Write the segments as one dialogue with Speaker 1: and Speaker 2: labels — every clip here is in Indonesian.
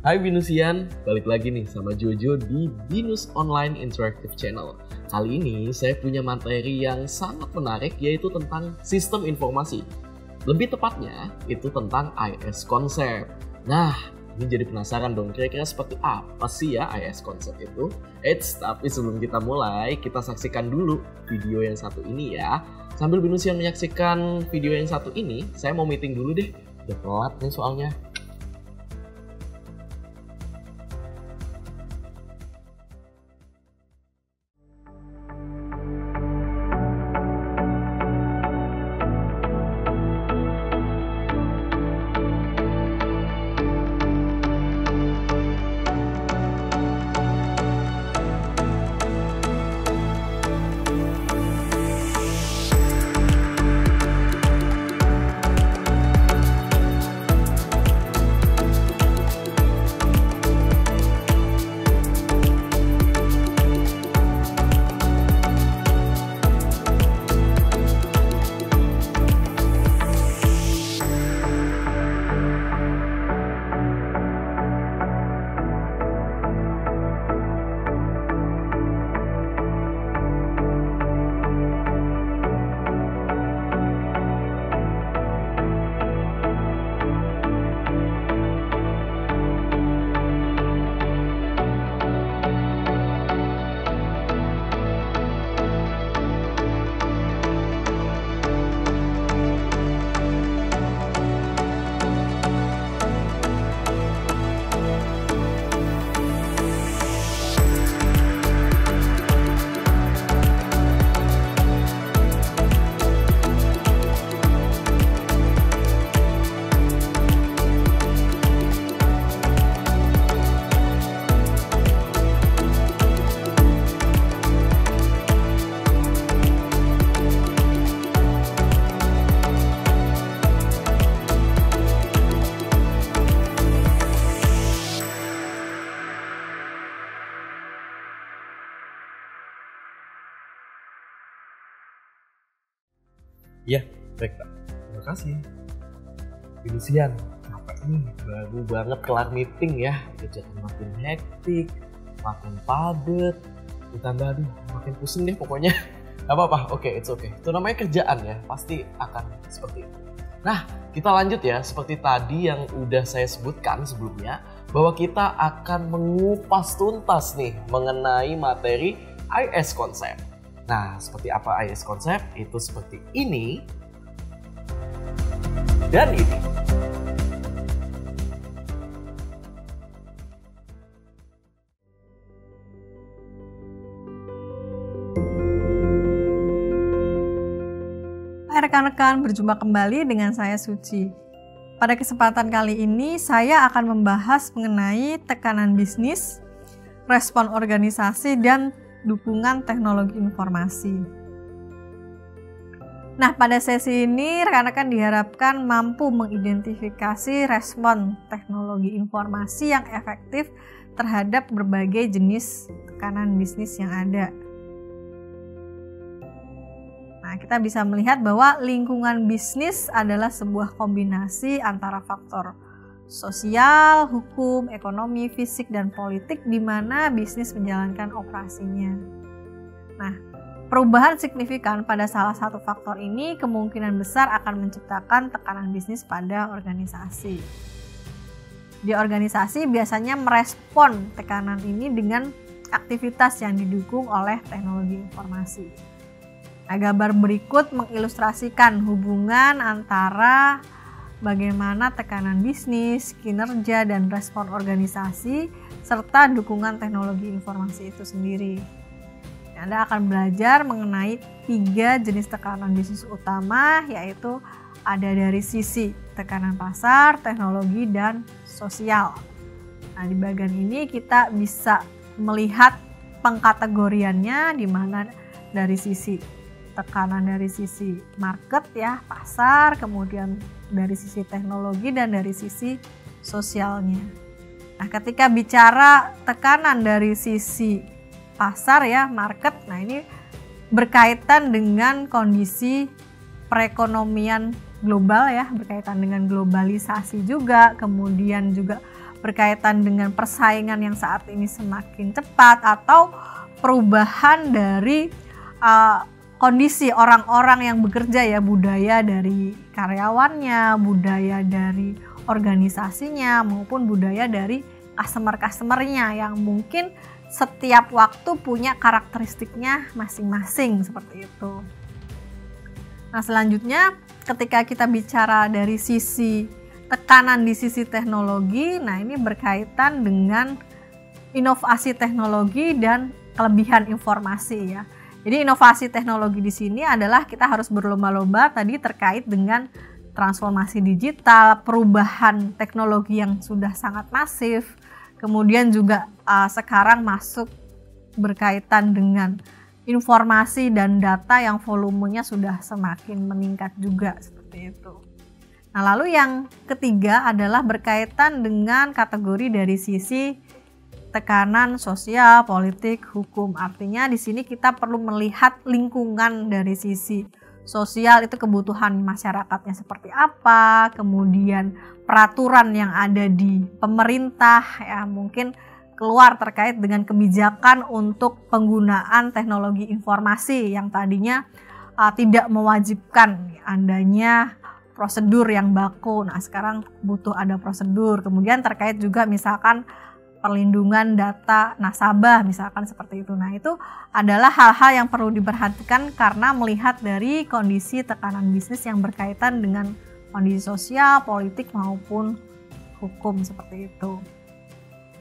Speaker 1: Hai Binusian, balik lagi nih sama Jojo di Binus Online Interactive Channel. Kali ini saya punya materi yang sangat menarik, yaitu tentang sistem informasi. Lebih tepatnya, itu tentang IS Concept. Nah, ini jadi penasaran dong, kira-kira seperti apa sih ya IS Concept itu? Tapi sebelum kita mulai, kita saksikan dulu video yang satu ini ya. Sambil Binusian menyaksikan video yang satu ini, saya mau meeting dulu deh. Udah telat nih soalnya. Ya, baik Pak. Terima kasih. Binusian, capek nih, baru banget kelar meeting ya. Kerjaan makin hektik, makin padat, ditambah aduh makin pusing deh pokoknya. Gak apa-apa, oke, it's okay. Itu namanya kerjaan ya, pasti akan seperti itu. Nah, kita lanjut ya, seperti tadi yang udah saya sebutkan sebelumnya, bahwa kita akan mengupas tuntas nih mengenai materi IS Concept. Nah, seperti apa IS Concept? Itu seperti ini dan ini.
Speaker 2: Rekan-rekan, berjumpa kembali dengan saya Suci. Pada kesempatan kali ini, saya akan membahas mengenai tekanan bisnis, respon organisasi, dan dukungan teknologi informasi. Nah, pada sesi ini rekan-rekan diharapkan mampu mengidentifikasi respon teknologi informasi yang efektif terhadap berbagai jenis tekanan bisnis yang ada. Nah, kita bisa melihat bahwa lingkungan bisnis adalah sebuah kombinasi antara faktor sosial, hukum, ekonomi, fisik, dan politik di mana bisnis menjalankan operasinya. Nah, perubahan signifikan pada salah satu faktor ini kemungkinan besar akan menciptakan tekanan bisnis pada organisasi. Di organisasi biasanya merespon tekanan ini dengan aktivitas yang didukung oleh teknologi informasi. Nah, gambar berikut mengilustrasikan hubungan antara bagaimana tekanan bisnis, kinerja, dan respon organisasi, serta dukungan teknologi informasi itu sendiri. Anda akan belajar mengenai 3 jenis tekanan bisnis utama, yaitu ada dari sisi tekanan pasar, teknologi, dan sosial. Nah, di bagian ini kita bisa melihat pengkategoriannya, di mana dari sisi tekanan dari sisi market ya, pasar, kemudian dari sisi teknologi, dan dari sisi sosialnya. Nah, ketika bicara tekanan dari sisi pasar ya, market, nah ini berkaitan dengan kondisi perekonomian global ya, berkaitan dengan globalisasi juga, kemudian juga berkaitan dengan persaingan yang saat ini semakin cepat, atau perubahan dari kondisi orang-orang yang bekerja ya, budaya dari karyawannya, budaya dari organisasinya, maupun budaya dari customer-customernya yang mungkin setiap waktu punya karakteristiknya masing-masing seperti itu. Nah, selanjutnya ketika kita bicara dari sisi tekanan di sisi teknologi, nah ini berkaitan dengan inovasi teknologi dan kelebihan informasi ya. Jadi inovasi teknologi di sini adalah kita harus berlomba-lomba tadi terkait dengan transformasi digital, perubahan teknologi yang sudah sangat masif, kemudian juga sekarang masuk berkaitan dengan informasi dan data yang volumenya sudah semakin meningkat juga seperti itu. Nah, lalu yang ketiga adalah berkaitan dengan kategori dari sisi tekanan sosial, politik, hukum. Artinya di sini kita perlu melihat lingkungan dari sisi sosial, itu kebutuhan masyarakatnya seperti apa, kemudian peraturan yang ada di pemerintah ya, mungkin keluar terkait dengan kebijakan untuk penggunaan teknologi informasi yang tadinya tidak mewajibkan adanya prosedur yang baku. Nah, sekarang butuh ada prosedur. Kemudian terkait juga misalkan perlindungan data nasabah misalkan seperti itu. Nah, itu adalah hal-hal yang perlu diperhatikan karena melihat dari kondisi tekanan bisnis yang berkaitan dengan kondisi sosial, politik maupun hukum seperti itu.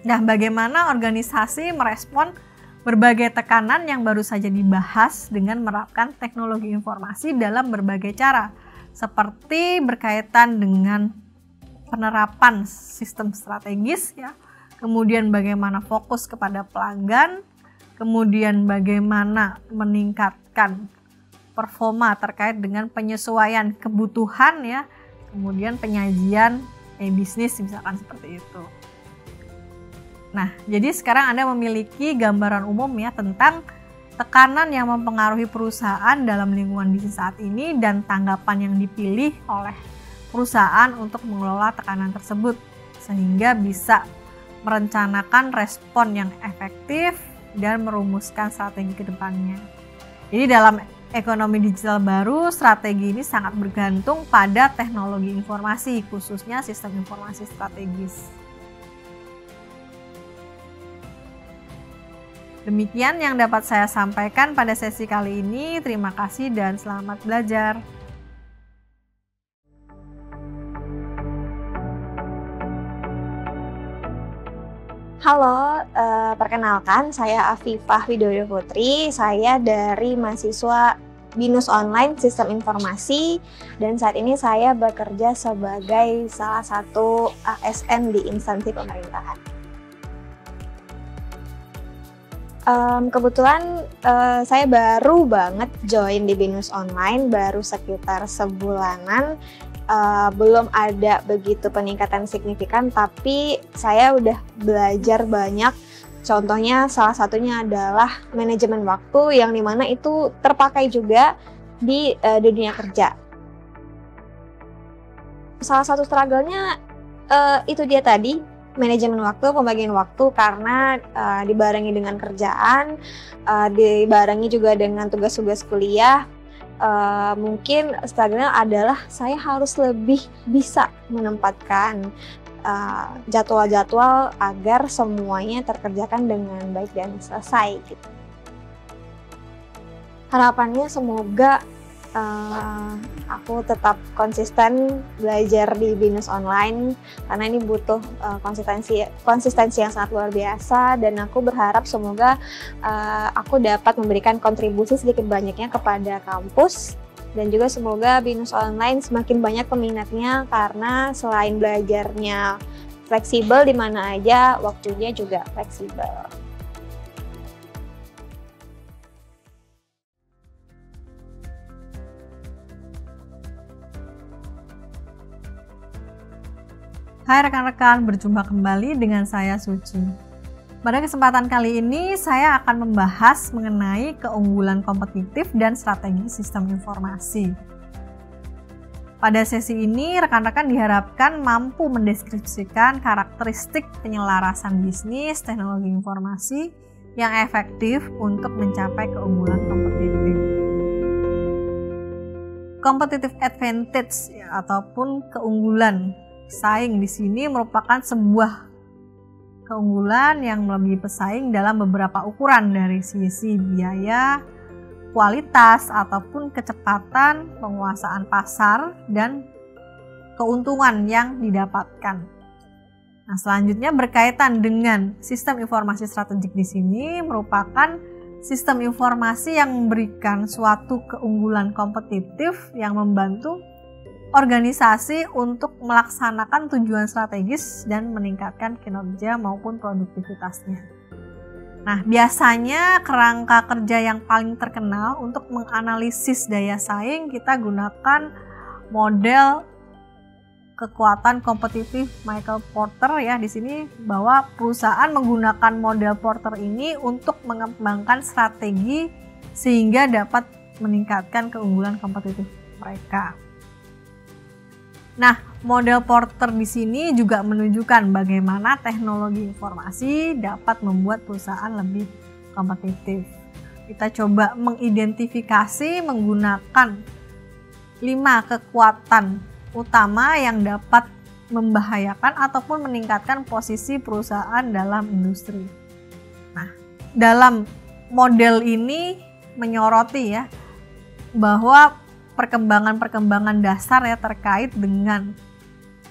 Speaker 2: Nah, bagaimana organisasi merespon berbagai tekanan yang baru saja dibahas dengan menerapkan teknologi informasi dalam berbagai cara, seperti berkaitan dengan penerapan sistem strategis ya, kemudian bagaimana fokus kepada pelanggan, kemudian bagaimana meningkatkan performa terkait dengan penyesuaian kebutuhan ya, kemudian penyajian bisnis misalkan seperti itu. Nah, jadi sekarang Anda memiliki gambaran umum ya tentang tekanan yang mempengaruhi perusahaan dalam lingkungan bisnis saat ini dan tanggapan yang dipilih oleh perusahaan untuk mengelola tekanan tersebut sehingga bisa merencanakan respon yang efektif dan merumuskan strategi ke depannya. Jadi dalam ekonomi digital baru, strategi ini sangat bergantung pada teknologi informasi, khususnya sistem informasi strategis. Demikian yang dapat saya sampaikan pada sesi kali ini. Terima kasih dan selamat belajar.
Speaker 3: Halo, perkenalkan saya Afifah Widodo Putri. Saya dari mahasiswa BINUS Online Sistem Informasi dan saat ini saya bekerja sebagai salah satu ASN di instansi pemerintahan. Kebetulan saya baru banget join di BINUS Online, baru sekitar sebulanan. Belum ada begitu peningkatan signifikan, tapi saya udah belajar banyak. Contohnya salah satunya adalah manajemen waktu yang dimana itu terpakai juga di dunia kerja. Salah satu struggle-nya itu dia tadi, manajemen waktu, pembagian waktu, karena dibarengi dengan kerjaan, dibarengi juga dengan tugas-tugas kuliah. Mungkin struggle-nya adalah saya harus lebih bisa menempatkan jadwal-jadwal agar semuanya terkerjakan dengan baik dan selesai gitu. Harapannya semoga aku tetap konsisten belajar di BINUS Online karena ini butuh konsistensi yang sangat luar biasa, dan aku berharap semoga aku dapat memberikan kontribusi sedikit banyaknya kepada kampus, dan juga semoga BINUS Online semakin banyak peminatnya karena selain belajarnya fleksibel di mana aja, waktunya juga fleksibel.
Speaker 2: Hai rekan-rekan, berjumpa kembali dengan saya Suci. Pada kesempatan kali ini saya akan membahas mengenai keunggulan kompetitif dan strategi sistem informasi. Pada sesi ini, rekan-rekan diharapkan mampu mendeskripsikan karakteristik penyelarasan bisnis teknologi informasi yang efektif untuk mencapai keunggulan kompetitif. Competitive advantage ataupun keunggulan saing di sini merupakan sebuah keunggulan yang melebihi pesaing dalam beberapa ukuran dari sisi biaya, kualitas ataupun kecepatan, penguasaan pasar, dan keuntungan yang didapatkan. Nah, selanjutnya berkaitan dengan sistem informasi strategik di sini merupakan sistem informasi yang memberikan suatu keunggulan kompetitif yang membantu organisasi untuk melaksanakan tujuan strategis dan meningkatkan kinerja maupun produktivitasnya. Nah, biasanya kerangka kerja yang paling terkenal untuk menganalisis daya saing kita gunakan model kekuatan kompetitif Michael Porter ya. Di sini bahwa perusahaan menggunakan model Porter ini untuk mengembangkan strategi sehingga dapat meningkatkan keunggulan kompetitif mereka. Nah, model Porter di sini juga menunjukkan bagaimana teknologi informasi dapat membuat perusahaan lebih kompetitif. Kita coba mengidentifikasi menggunakan 5 kekuatan utama yang dapat membahayakan ataupun meningkatkan posisi perusahaan dalam industri. Nah, dalam model ini menyoroti ya bahwa perkembangan dasar ya terkait dengan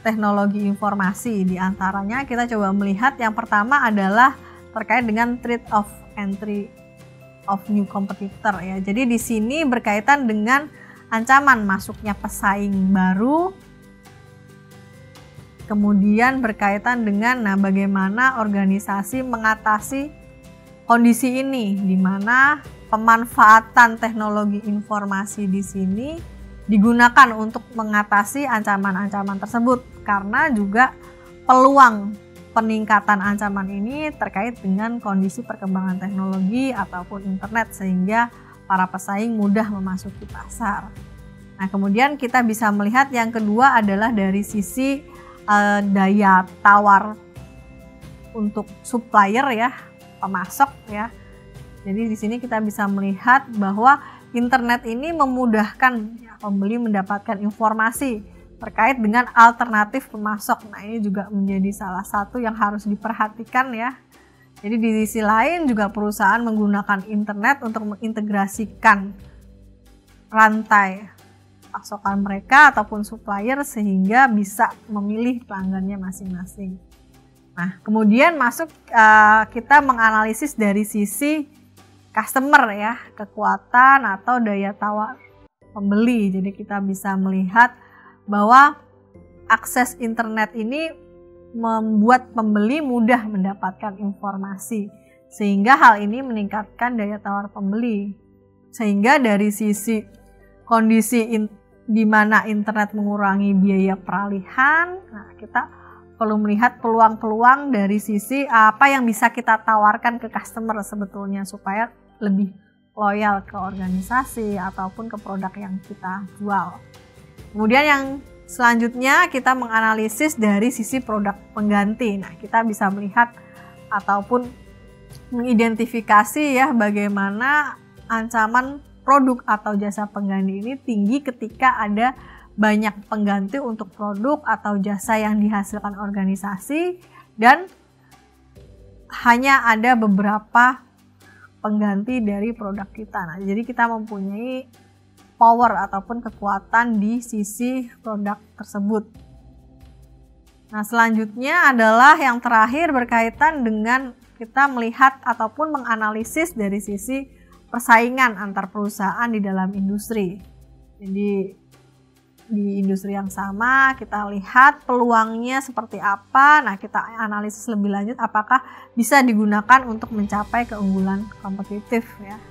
Speaker 2: teknologi informasi. Di antaranya kita coba melihat yang pertama adalah terkait dengan threat of entry of new competitor ya. Jadi di sini berkaitan dengan ancaman masuknya pesaing baru. Kemudian berkaitan dengan bagaimana organisasi mengatasi kondisi ini, di mana pemanfaatan teknologi informasi di sini digunakan untuk mengatasi ancaman-ancaman tersebut, karena juga peluang peningkatan ancaman ini terkait dengan kondisi perkembangan teknologi ataupun internet sehingga para pesaing mudah memasuki pasar. Nah, kemudian kita bisa melihat yang kedua adalah dari sisi daya tawar untuk supplier ya, pemasok ya. Jadi di sini kita bisa melihat bahwa internet ini memudahkan pembeli mendapatkan informasi terkait dengan alternatif pemasok. Nah, ini juga menjadi salah satu yang harus diperhatikan ya. Jadi di sisi lain juga perusahaan menggunakan internet untuk mengintegrasikan rantai pasokan mereka ataupun supplier sehingga bisa memilih pelanggannya masing-masing. Nah, kemudian kita menganalisis dari sisi customer ya, kekuatan atau daya tawar pembeli. Jadi kita bisa melihat bahwa akses internet ini membuat pembeli mudah mendapatkan informasi, sehingga hal ini meningkatkan daya tawar pembeli. Sehingga dari sisi kondisi di mana internet mengurangi biaya peralihan, nah kita perlu melihat peluang-peluang dari sisi apa yang bisa kita tawarkan ke customer sebetulnya supaya lebih loyal ke organisasi ataupun ke produk yang kita jual. Kemudian yang selanjutnya kita menganalisis dari sisi produk pengganti. Nah, kita bisa melihat ataupun mengidentifikasi ya bagaimana ancaman produk atau jasa pengganti ini tinggi ketika ada banyak pengganti untuk produk atau jasa yang dihasilkan organisasi dan hanya ada beberapa pengganti dari produk kita. Nah, jadi kita mempunyai power ataupun kekuatan di sisi produk tersebut. Nah, selanjutnya adalah yang terakhir berkaitan dengan kita melihat ataupun menganalisis dari sisi persaingan antar perusahaan di dalam industri. Jadi di industri yang sama kita lihat peluangnya seperti apa. Nah, kita analisis lebih lanjut apakah bisa digunakan untuk mencapai keunggulan kompetitif ya.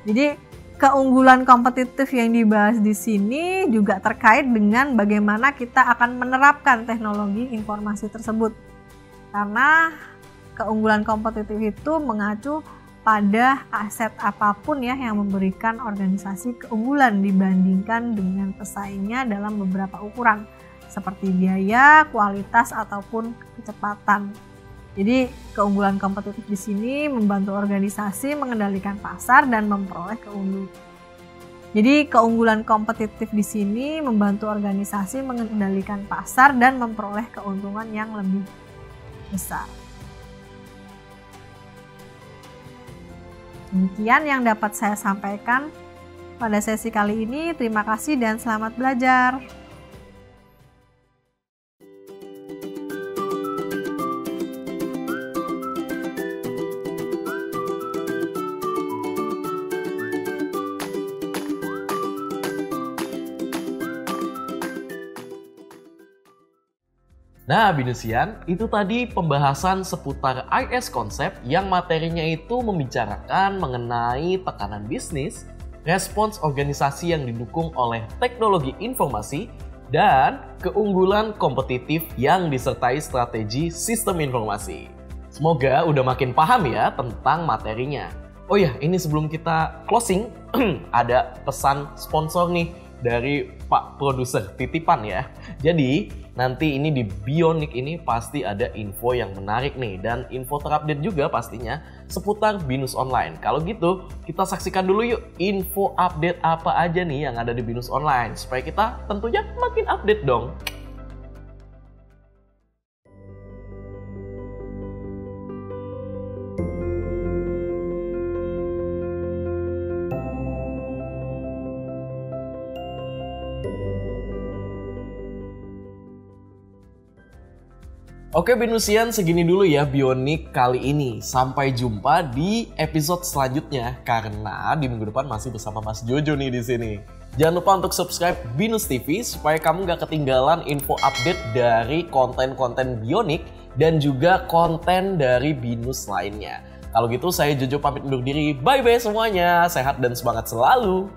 Speaker 2: Jadi keunggulan kompetitif yang dibahas di sini juga terkait dengan bagaimana kita akan menerapkan teknologi informasi tersebut. Karena keunggulan kompetitif itu mengacu pada aset apapun ya yang memberikan organisasi keunggulan dibandingkan dengan pesaingnya dalam beberapa ukuran seperti biaya, kualitas ataupun kecepatan. Jadi keunggulan kompetitif di sini membantu organisasi mengendalikan pasar dan memperoleh keunggulan. Jadi keunggulan kompetitif di sini membantu organisasi mengendalikan pasar dan memperoleh keuntungan yang lebih besar. Demikian yang dapat saya sampaikan pada sesi kali ini. Terima kasih dan selamat belajar.
Speaker 1: Nah, Binusian, itu tadi pembahasan seputar IS konsep yang materinya itu membicarakan mengenai tekanan bisnis, respons organisasi yang didukung oleh teknologi informasi, dan keunggulan kompetitif yang disertai strategi sistem informasi. Semoga udah makin paham ya tentang materinya. Oh ya, ini sebelum kita closing, ada pesan sponsor nih dari Pak Produser titipan ya. Jadi nanti ini di Bionic ini pasti ada info yang menarik nih, dan info terupdate juga pastinya seputar Binus Online. Kalau gitu kita saksikan dulu yuk info update apa aja nih yang ada di Binus Online supaya kita tentunya makin update dong. Oke Binusian, segini dulu ya Bionic kali ini. Sampai jumpa di episode selanjutnya karena di minggu depan masih bersama Mas Jojo nih di sini. Jangan lupa untuk subscribe Binus TV supaya kamu gak ketinggalan info update dari konten-konten Bionic dan juga konten dari Binus lainnya. Kalau gitu saya Jojo pamit undur diri. Bye-bye semuanya. Sehat dan semangat selalu.